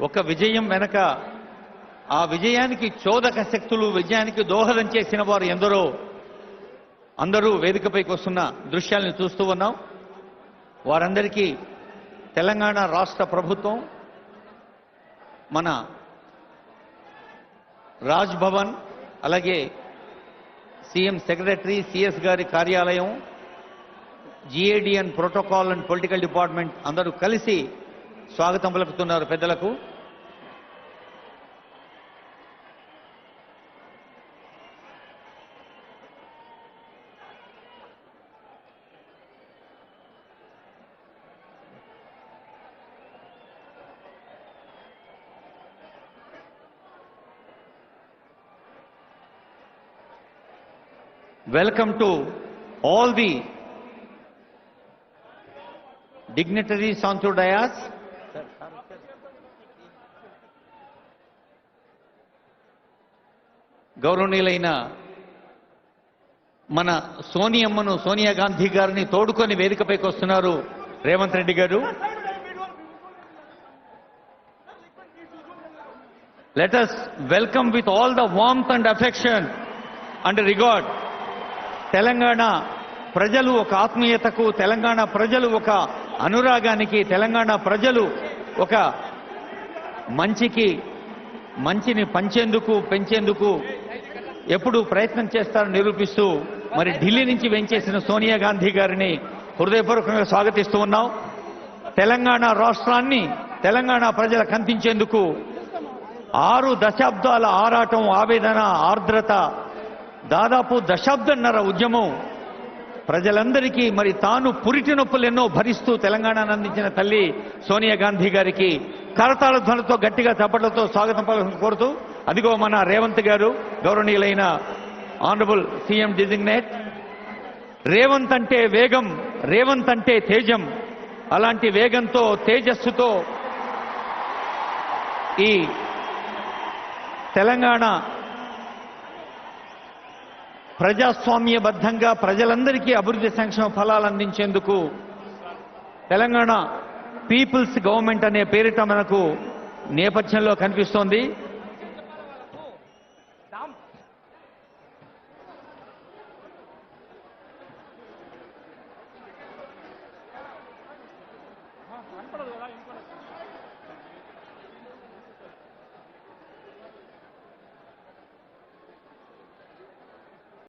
ఒక విజయం వెనక ఆ విజయానికి చోదక శక్తులు విజయానికి దోహదం చేసిన వారు ఎందరో అందరూ వేదికపైకి వస్తున్న దృశ్యాలను చూస్తూ ఉన్నాం. వారందరికీ తెలంగాణ రాష్ట్ర ప్రభుత్వం, మన రాజ్ భవన్, అలాగే సీఎం సెక్రటరీ సిఎస్ గారి కార్యాలయం, జిఏడిఎన్ ప్రోటోకాల్ అండ్ పొలిటికల్ డిపార్ట్మెంట్ అందరూ కలిసి స్వాగతం పలుకుతున్నారు పెద్దలకు. Welcome to all the dignitaries onto dais. గౌరవనీయులైన మన సోనియా గాంధీ గారిని తోడుకొని వేదికపైకి వస్తున్నారు రేవంత్ రెడ్డి గారు. Let us welcome with all the warmth and affection and regard Telangana ప్రజలు ఒక ఆత్మీయతకు, తెలంగాణ ప్రజలు ఒక అనురాగానికి, తెలంగాణ ప్రజలు ఒక మంచిని పంచేందుకు పెంచేందుకు ఎప్పుడు ప్రయత్నం చేస్తారని నిరూపిస్తూ మరి ఢిల్లీ నుంచి వెంచేసిన సోనియా గాంధీ గారిని హృదయపూర్వకంగా స్వాగతిస్తూ ఉన్నాం. తెలంగాణ రాష్ట్రాన్ని తెలంగాణ ప్రజలకు అందించేందుకు 6 దశాబ్దాల ఆరాటం, ఆవేదన, ఆర్ద్రత, దాదాపు దశాబ్దన్నర ఉద్యమం, ప్రజలందరికీ మరి తాను పురిటి నొప్పులు ఎన్నో భరిస్తూ తెలంగాణను అందించిన తల్లి సోనియా గాంధీ గారికి కరతాళ ధ్వనులతో గట్టిగా చప్పట్లతో స్వాగతం కోరుతూ, అదిగో మన రేవంత్ గారు, గౌరవనీయులైన ఆనరబుల్ సీఎం డిజిగ్నేట్. రేవంత్ అంటే వేగం, రేవంత్ అంటే తేజం. అలాంటి వేగంతో, తేజస్సుతో ఈ తెలంగాణ ప్రజాస్వామ్యబద్ధంగా ప్రజలందరికీ అభివృద్ధి సంక్షేమ ఫలాలు అందించేందుకు తెలంగాణ పీపుల్స్ గవర్నమెంట్ అనే పేరిట మనకు నేపథ్యంలో కనిపిస్తోంది.